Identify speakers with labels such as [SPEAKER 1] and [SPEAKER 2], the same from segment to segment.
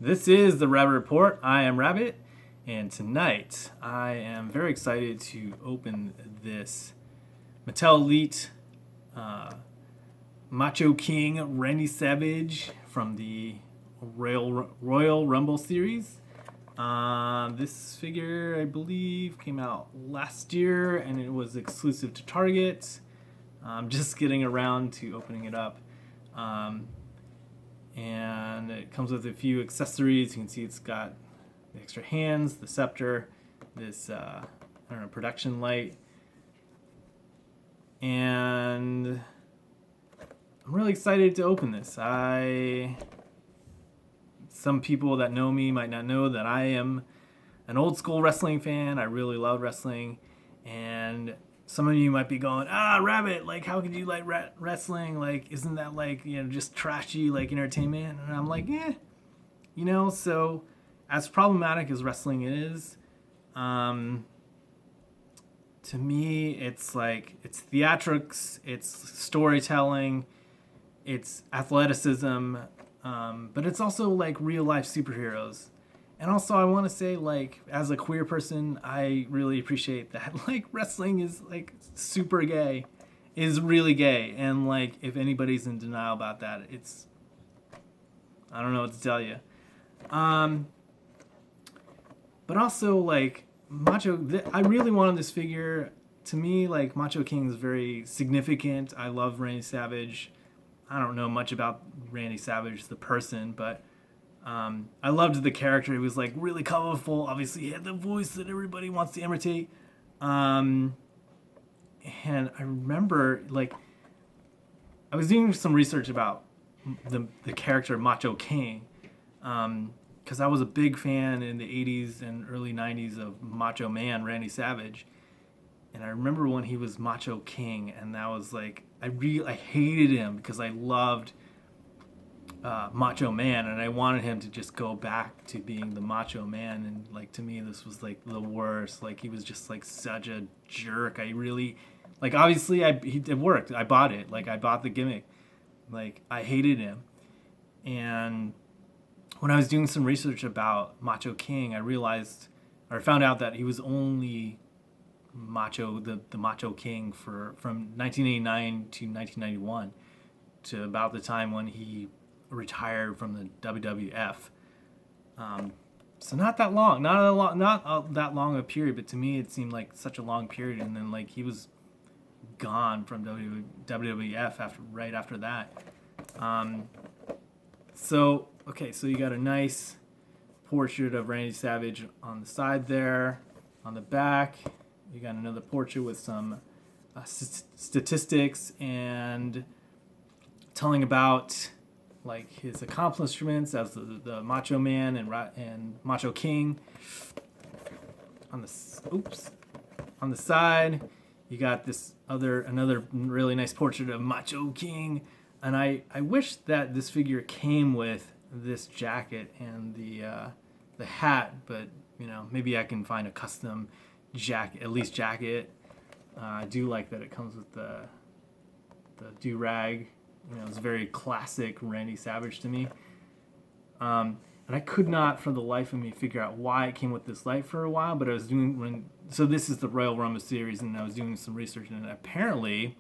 [SPEAKER 1] This is the Rabbit Report. I am Rabbit, and tonight I am very excited to open this Mattel Elite Macho King Randy Savage from the Royal Rumble series. This figure, I believe, came out last year, and it was exclusive to Target. I'm just getting around to opening it up. And it comes with a few accessories. You can see it's got the extra hands, the scepter, this production light, and I'm really excited to open this. Some people that know me might not know that I am an old school wrestling fan. I really love wrestling, and some of you might be going, Rabbit, like, how could you like wrestling? Like, isn't that like, just trashy, like, entertainment? And I'm like, so as problematic as wrestling is, to me, it's like, it's theatrics, it's storytelling, it's athleticism, but it's also like real life superheroes. And also, I want to say, like, as a queer person, I really appreciate that, like, wrestling is, like, super gay, is really gay. And, like, if anybody's in denial about that, I don't know what to tell you. But also, like, I really wanted this figure. To me, like, Macho King is very significant. I love Randy Savage. I don't know much about Randy Savage, the person, but I loved the character. He was like really colorful. Obviously, he had the voice that everybody wants to imitate. And I remember, like, I was doing some research about the character Macho King, because I was a big fan in the 80s and early 90s of Macho Man Randy Savage. And I remember when he was Macho King, and that was like, I hated him because I loved Macho Man, and I wanted him to just go back to being the Macho Man. And like, to me, this was like the worst. Like, he was just like such a jerk. I really, like, obviously it worked. I bought it. Like, I bought the gimmick. Like, I hated him. And when I was doing some research about Macho King, I found out that he was only the Macho King from 1989 to 1991, to about the time when he retired from the WWF. So not that long a period, but to me it seemed like such a long period. And then, like, he was gone from WWF right after that. So you got a nice portrait of Randy Savage on the side there. On the back, you got another portrait with some statistics and telling about, like, his accomplishments as the Macho Man and Macho King. On the side, you got another really nice portrait of Macho King. And I wish that this figure came with this jacket and the hat, but maybe I can find a custom jacket. I do like that it comes with the do-rag. It's very classic Randy Savage to me. And I could not, for the life of me, figure out why it came with this light for a while. But so this is the Royal Rumble series, and I was doing some research, and apparently,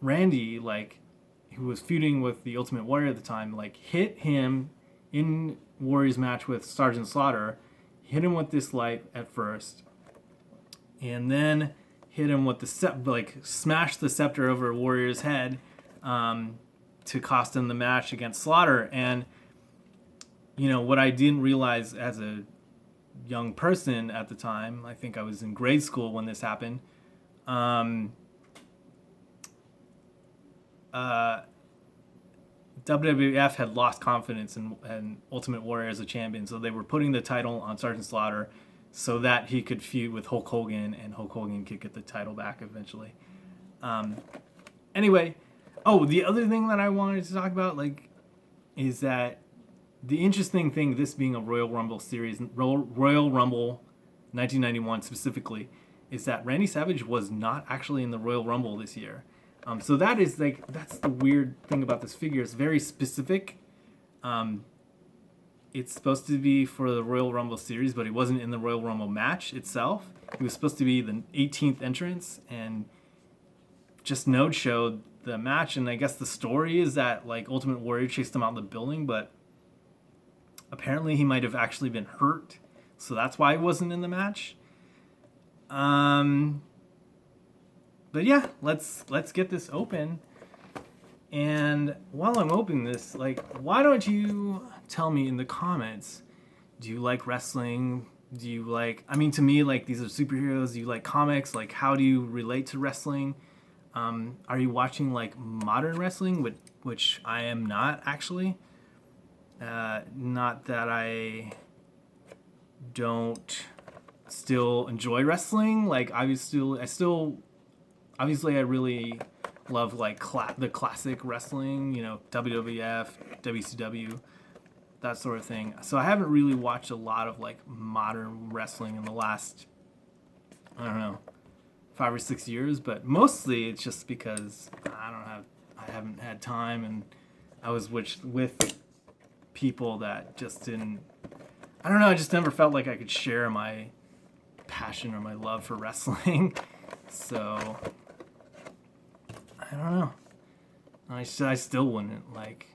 [SPEAKER 1] Randy, like, who was feuding with the Ultimate Warrior at the time, like, hit him in Warrior's match with Sergeant Slaughter. Hit him with this light at first, and then hit him with smashed the scepter over Warrior's head, to cost him the match against Slaughter. And what I didn't realize as a young person at the time, I think I was in grade school when this happened, WWF had lost confidence in Ultimate Warrior as a champion, so they were putting the title on Sergeant Slaughter so that he could feud with Hulk Hogan, and Hulk Hogan could get the title back eventually. Anyway, the other thing that I wanted to talk about, like, is that the interesting thing, this being a Royal Rumble series, Royal Rumble 1991 specifically, is that Randy Savage was not actually in the Royal Rumble this year. So that's the weird thing about this figure. It's very specific. It's supposed to be for the Royal Rumble series, but he wasn't in the Royal Rumble match itself. He was supposed to be the 18th entrance, and just no-showed the match. And I guess the story is that like Ultimate Warrior chased him out of the building, but apparently he might have actually been hurt, so that's why he wasn't in the match. But yeah, let's get this open. And while I'm opening this, like, why don't you tell me in the comments, do you like wrestling? Do you like, I mean, to me, like, these are superheroes. Do you like comics? Like, how do you relate to wrestling? Are you watching, like, modern wrestling, which I am not, actually. Not that I don't still enjoy wrestling. Like, obviously, I really love like the classic wrestling, you know, WWF, WCW, that sort of thing. So I haven't really watched a lot of like modern wrestling in the last, I don't know, 5 or 6 years, but mostly it's just because I haven't had time, and I was with people that just didn't, I don't know, I just never felt like I could share my passion or my love for wrestling. So I don't know. I still wouldn't, like,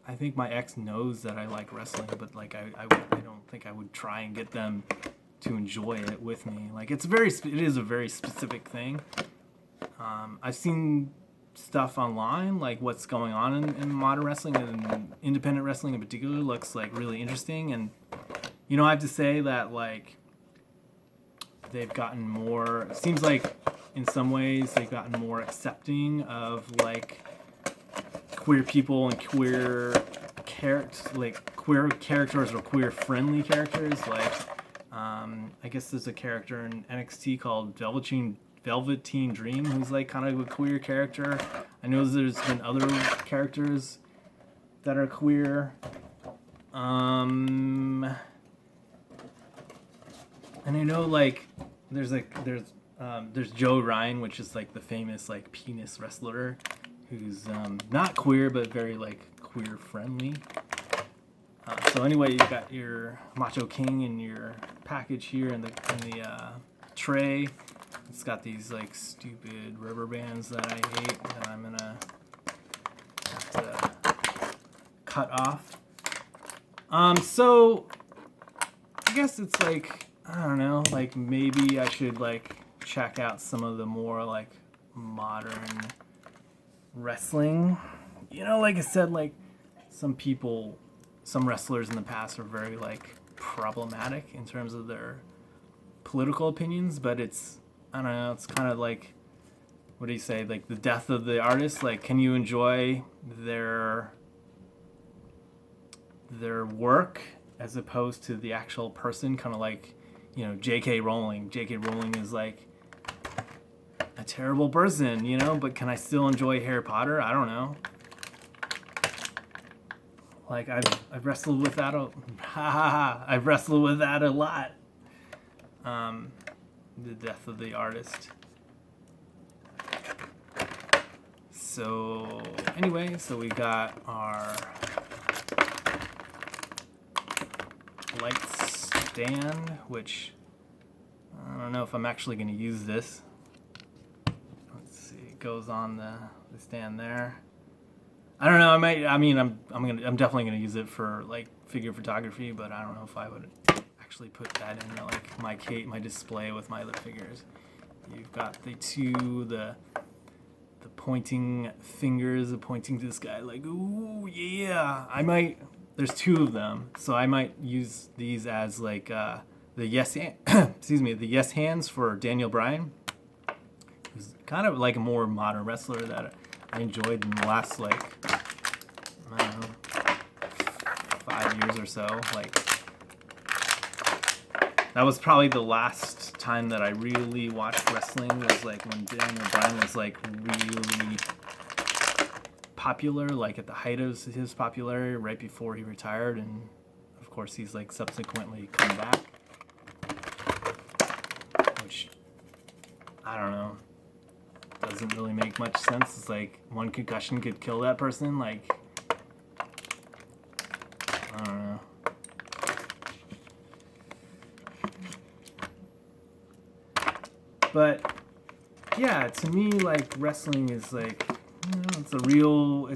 [SPEAKER 1] I think my ex knows that I like wrestling, but like I don't think I would try and get them to enjoy it with me. Like, it is a very specific thing. I've seen stuff online, like what's going on in modern wrestling, and independent wrestling in particular looks like really interesting. And you know, I have to say that like they've gotten more, it seems like in some ways they've gotten more accepting of like queer people and queer characters or queer friendly characters. Like I guess there's a character in NXT called Velveteen Dream who's like kind of a queer character. I know there's been other characters that are queer. And I know like there's Joe Ryan, which is like the famous like penis wrestler, who's not queer but very like queer friendly. So anyway, you got your Macho King in your package here in the tray. It's got these like stupid rubber bands that I hate that I'm gonna have to cut off. So I guess it's like, I don't know, like maybe I should like check out some of the more like modern wrestling. You know, like I said, like some wrestlers in the past are very like problematic in terms of their political opinions, but it's, I don't know, it's kind of like, what do you say, like the death of the artist. Like, can you enjoy their work as opposed to the actual person? Kind of like, you know, J.K. Rowling. J.K. Rowling is like a terrible person, you know, but can I still enjoy Harry Potter? I don't know. Like, I've wrestled with that I've wrestled with that a lot. The death of the artist. So anyway, so we got our light stand, which I don't know if I'm actually going to use this. Let's see, it goes on the stand there. I don't know. I'm definitely gonna use it for like figure photography, but I don't know if I would actually put that in like my display with my other figures. You've got the pointing fingers pointing to this guy like, ooh yeah. There's two of them, so I might use these as like the yes hands for Daniel Bryan, who's kind of like a more modern wrestler that I enjoyed in the last like, I don't know, 5 years or so. Like, that was probably the last time that I really watched wrestling, was like when Daniel Bryan was like really popular, like at the height of his popularity, right before he retired, and of course he's like subsequently come back, which I don't know, doesn't really make much sense. It's like one concussion could kill that person. Like, I don't know. But yeah, to me, like, wrestling is like, it's a real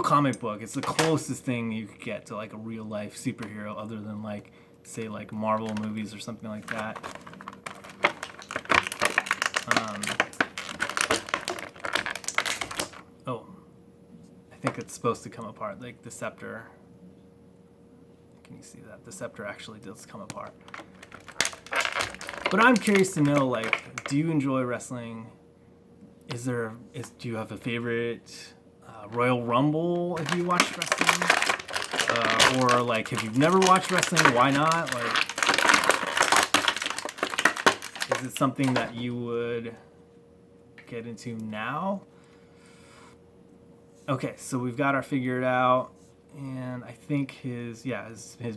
[SPEAKER 1] comic book. It's the closest thing you could get to like a real life superhero, other than like, say, like Marvel movies or something like that. Oh, I think it's supposed to come apart, like the scepter. Can you see that? The scepter actually does come apart. But I'm curious to know, like, do you enjoy wrestling? Do you have a favorite Royal Rumble if you watch wrestling? Or like, if you've never watched wrestling, why not? Like, is it something that you would get into now? Okay, so we've got our figured out, and I think his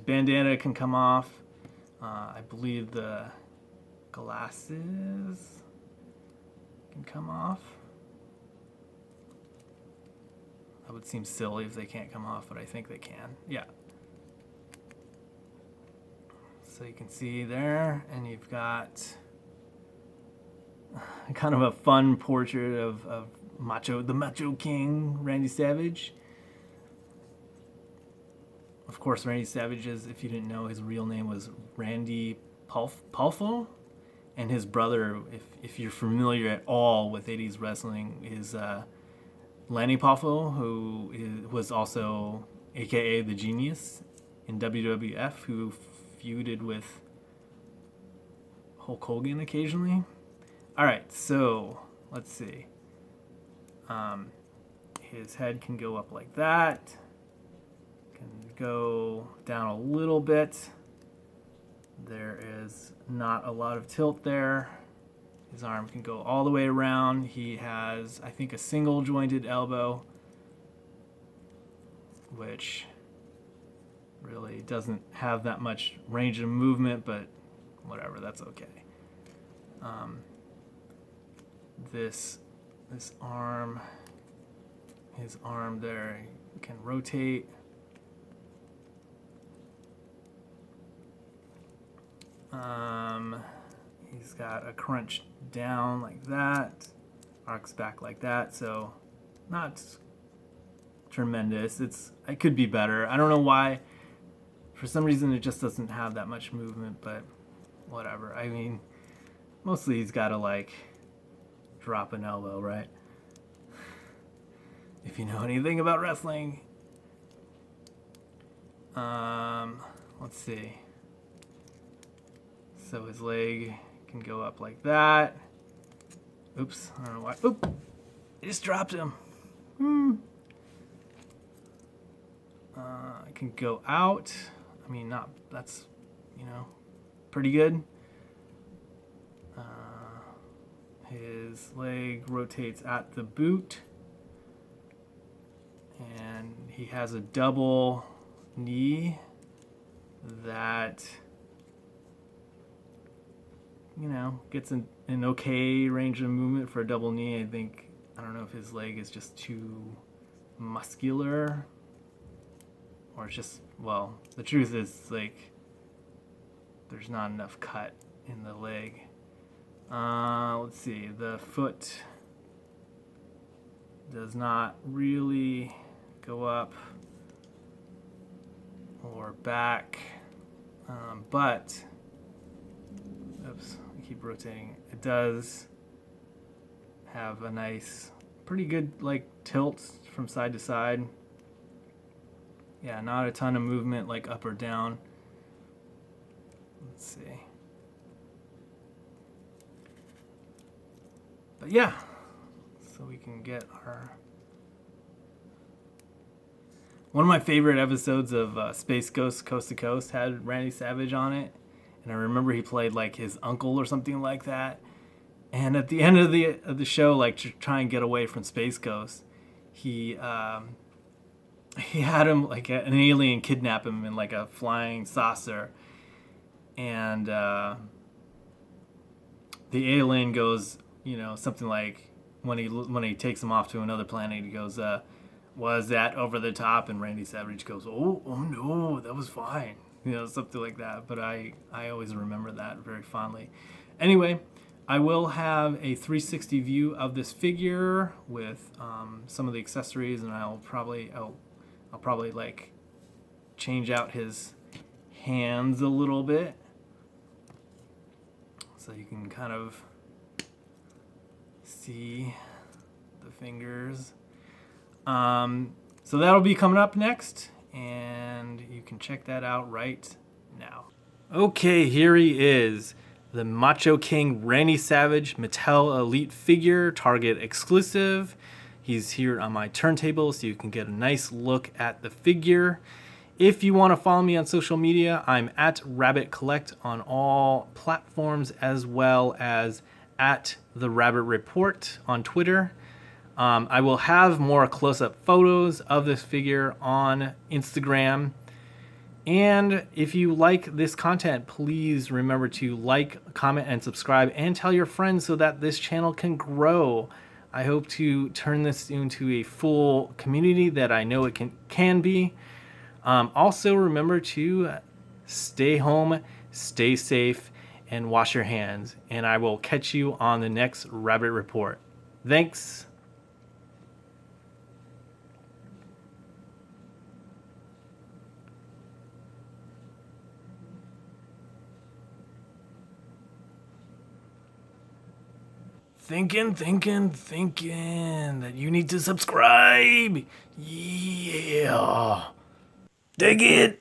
[SPEAKER 1] bandana can come off. I believe the glasses can come off. That would seem silly if they can't come off, but I think they can. Yeah. So you can see there, and you've got kind of a fun portrait of the Macho King, Randy Savage. Of course, Randy Savage if you didn't know, his real name was Randy Pulfo, and his brother, if you're familiar at all with 80s wrestling, is Lanny Poffo, who was also AKA the Genius in WWF, who feuded with Hulk Hogan occasionally. All right, so let's see. His head can go up like that. Can go down a little bit. There is not a lot of tilt there. His arm can go all the way around. He has, I think, a single jointed elbow, which really doesn't have that much range of movement, but whatever, that's okay. This arm, his arm there can rotate. He's got a crunch down like that, arcs back like that, so not tremendous. It could be better. I don't know why. For some reason, it just doesn't have that much movement, but whatever. I mean, mostly he's got to like drop an elbow, right? If you know anything about wrestling. Let's see. So his leg can go up like that. Oops, I don't know why. Oop! I just dropped him. It can go out. I mean, that's, pretty good. His leg rotates at the boot. And he has a double knee that, gets an okay range of movement for a double knee. I don't know if his leg is just too muscular, or it's just, well, the truth is, like, there's not enough cut in the leg. Let's see, the foot does not really go up or back, but, oops, I keep rotating. It does have a nice, pretty good, like, tilt from side to side. Yeah, not a ton of movement, like up or down. Let's see. But yeah, so we can get our... One of my favorite episodes of Space Ghost Coast to Coast had Randy Savage on it. And I remember he played like his uncle or something like that. And at the end of the show, like, to try and get away from Space Ghost, he had him, like, an alien kidnap him in like a flying saucer. And the alien goes, something like, when he takes him off to another planet, he goes, was that over the top? And Randy Savage goes, oh no, that was fine. You know, something like that. But I always remember that very fondly. Anyway, I will have a 360 view of this figure with some of the accessories, and I'll probably like change out his hands a little bit so you can kind of see the fingers. So that'll be coming up next, and you can check that out right now. Okay, here he is, the Macho King Randy Savage Mattel Elite figure, Target exclusive. He's here on my turntable so you can get a nice look at the figure. If you want to follow me on social media, I'm at Rabbit Collect on all platforms, as well as at The Rabbit Report on Twitter. I will have more close-up photos of this figure on Instagram. And if you like this content, please remember to like, comment, and subscribe, and tell your friends so that this channel can grow. I hope to turn this into a full community that I know it can be. Also, remember to stay home, stay safe, and wash your hands. And I will catch you on the next Rabbit Report. Thanks. Thinking that you need to subscribe. Yeah. Dig it.